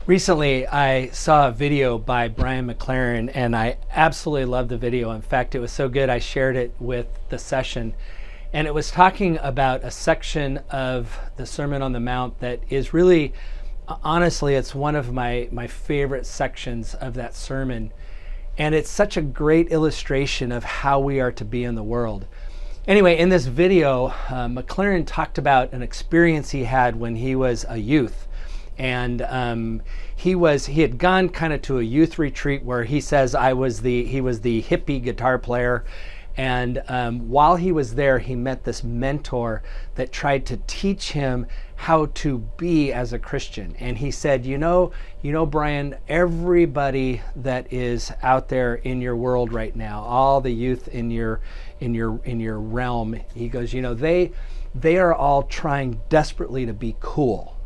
Recently, I saw a video by Brian McLaren, and I absolutely loved the video. In fact, it was so good, I shared it with the session. And it was talking about a section of the Sermon on the Mount that is really, honestly, it's one of my favorite sections of that sermon. And it's such a great illustration of how we are to be in the world. Anyway, in this video, McLaren talked about an experience he had when he was a youth. And he had gone kind of to a youth retreat where he says he was the hippie guitar player. And while he was there, he met this mentor that tried to teach him how to be as a Christian. And he said, you know, Brian, everybody that is out there in your world right now, all the youth in your realm, he goes, they are all trying desperately to be cool.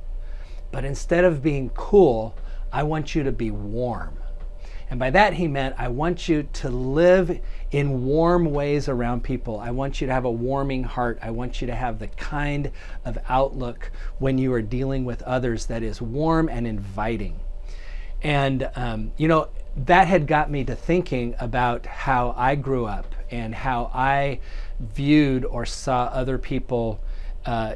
But instead of being cool, I want you to be warm. And by that he meant, I want you to live in warm ways around people. I want you to have a warming heart. I want you to have the kind of outlook when you are dealing with others that is warm and inviting. And, that had got me to thinking about how I grew up and how I viewed or saw other people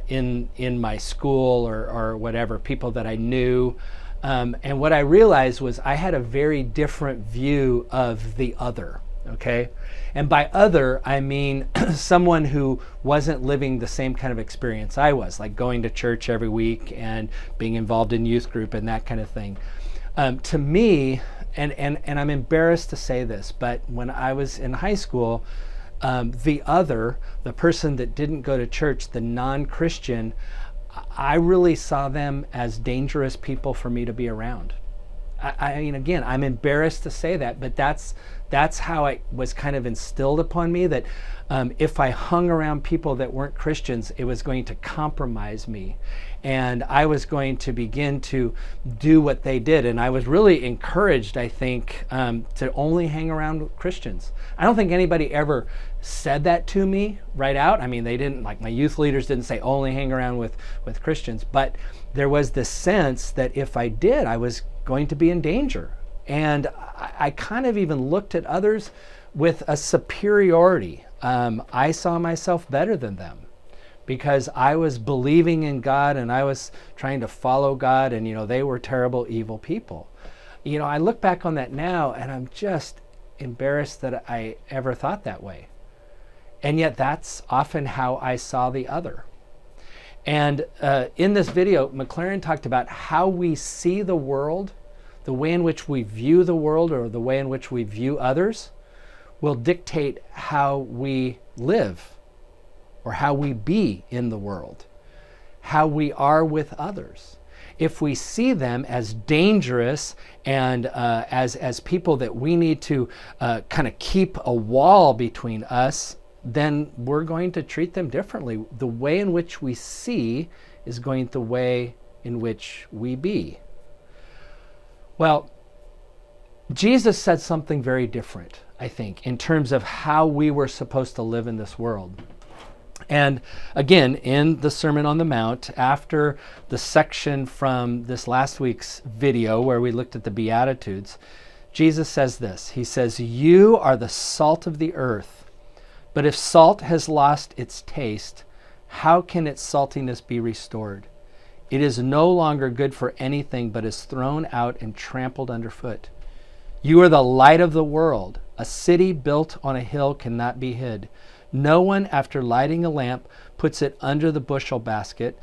in my school or whatever, people that I knew. And what I realized was I had a very different view of the other, okay? And by other, I mean someone who wasn't living the same kind of experience I was, like going to church every week and being involved in youth group and that kind of thing. To me, and I'm embarrassed to say this, but when I was in high school, the person that didn't go to church, the non-Christian, I really saw them as dangerous people for me to be around. I mean, again, I'm embarrassed to say that, but that's how it was kind of instilled upon me, that if I hung around people that weren't Christians, it was going to compromise me. And I was going to begin to do what they did. And I was really encouraged, I think, to only hang around Christians. I don't think anybody ever said that to me right out. I mean, they didn't, like my youth leaders didn't say only hang around with Christians. But there was this sense that if I did, I was going to be in danger. And I kind of even looked at others with a superiority. I saw myself better than them because I was believing in God and I was trying to follow God, and they were terrible, evil people. I look back on that now and I'm just embarrassed that I ever thought that way. And yet that's often how I saw the other. And in this video, McLaren talked about how we see the world, the way in which we view the world or the way in which we view others will dictate how we live or how we be in the world, how we are with others. If we see them as dangerous and as people that we need to kind of keep a wall between us, then we're going to treat them differently. The way in which we see is going the way in which we be. Well, Jesus said something very different, I think, in terms of how we were supposed to live in this world. And again, in the Sermon on the Mount, after the section from this last week's video where we looked at the Beatitudes, Jesus says this. He says, "You are the salt of the earth. But if salt has lost its taste, how can its saltiness be restored? It is no longer good for anything, but is thrown out and trampled underfoot. You are the light of the world. A city built on a hill cannot be hid. No one, after lighting a lamp, puts it under the bushel basket,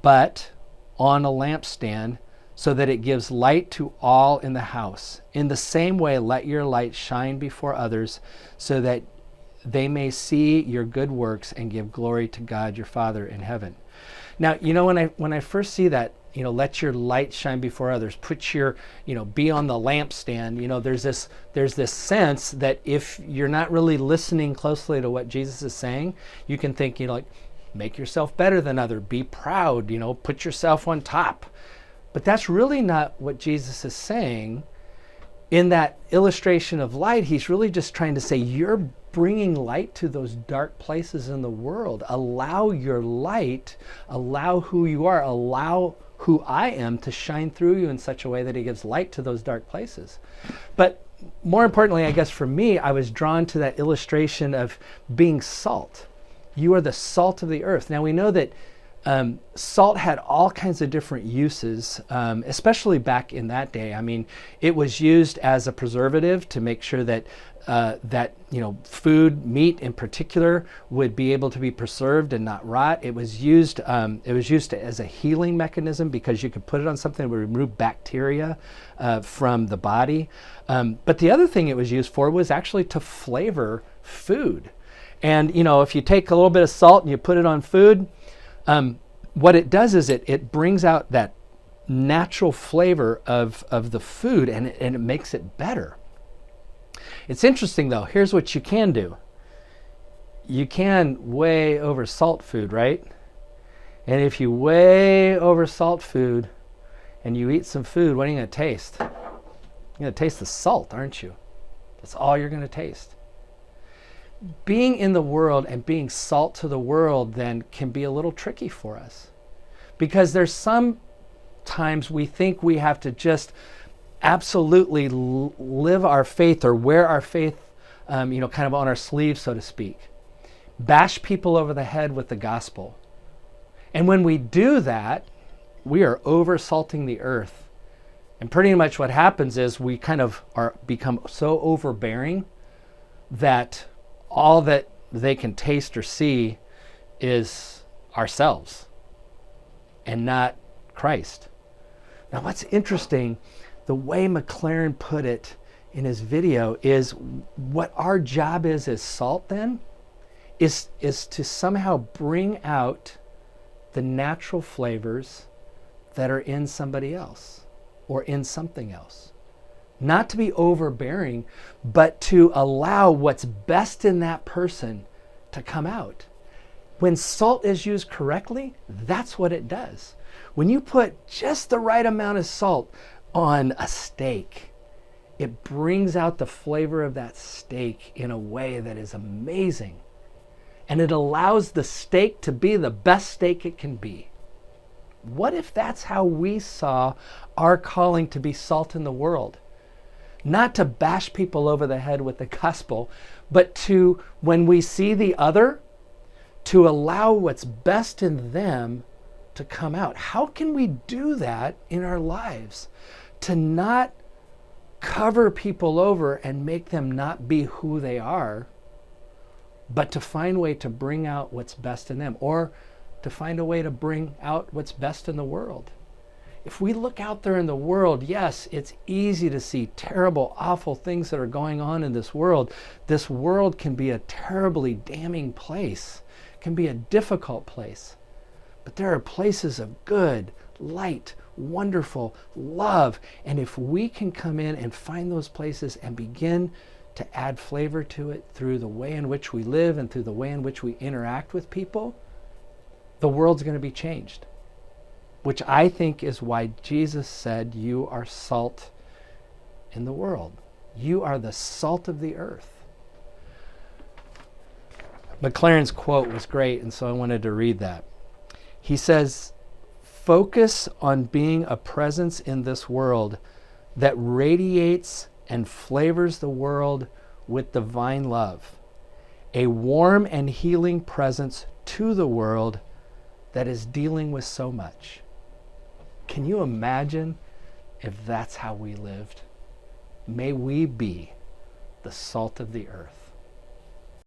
but on a lampstand, so that it gives light to all in the house. In the same way, let your light shine before others, so that they may see your good works and give glory to God your Father in heaven." Now, when I first see that, let your light shine before others, put your, be on the lampstand, there's this sense that if you're not really listening closely to what Jesus is saying, you can think, make yourself better than others, be proud, put yourself on top. But that's really not what Jesus is saying. In that illustration of light, he's really just trying to say, you're bringing light to those dark places in the world. Allow your light, allow who you are, allow who I am to shine through you in such a way that it gives light to those dark places. But more importantly, I guess for me, I was drawn to that illustration of being salt. You are the salt of the earth. Now we know that salt had all kinds of different uses, especially back in that day. I mean, it was used as a preservative to make sure that food, meat in particular, would be able to be preserved and not rot. It was used as a healing mechanism because you could put it on something that would remove bacteria from the body. But the other thing it was used for was actually to flavor food. And if you take a little bit of salt and you put it on food, what it does is it brings out that natural flavor of the food, and it makes it better. It's interesting though. Here's what you can do. You can way over salt food, right? And if you way over salt food and you eat some food, what are you going to taste? You're going to taste the salt, aren't you? That's all you're going to taste. Being in the world and being salt to the world then can be a little tricky for us, because there's some times we think we have to just absolutely live our faith or wear our faith, kind of on our sleeves, so to speak. Bash people over the head with the gospel. And when we do that, we are over salting the earth. And pretty much what happens is we kind of become so overbearing that all that they can taste or see is ourselves and not Christ. Now what's interesting, the way McLaren put it in his video, is what our job is as salt then is to somehow bring out the natural flavors that are in somebody else or in something else. Not to be overbearing, but to allow what's best in that person to come out. When salt is used correctly, that's what it does. When you put just the right amount of salt on a steak, it brings out the flavor of that steak in a way that is amazing. And it allows the steak to be the best steak it can be. What if that's how we saw our calling to be salt in the world? Not to bash people over the head with the gospel, but to, when we see the other, to allow what's best in them to come out. How can we do that in our lives? To not cover people over and make them not be who they are, but to find a way to bring out what's best in them, or to find a way to bring out what's best in the world. If we look out there in the world, yes, it's easy to see terrible, awful things that are going on in this world. This world can be a terribly damning place, can be a difficult place. But there are places of good, light, wonderful love. And if we can come in and find those places and begin to add flavor to it through the way in which we live and through the way in which we interact with people, the world's going to be changed. Which I think is why Jesus said, you are salt in the world. You are the salt of the earth. McLaren's quote was great, and so I wanted to read that. He says, focus on being a presence in this world that radiates and flavors the world with divine love. A warm and healing presence to the world that is dealing with so much. Can you imagine if that's how we lived? May we be the salt of the earth.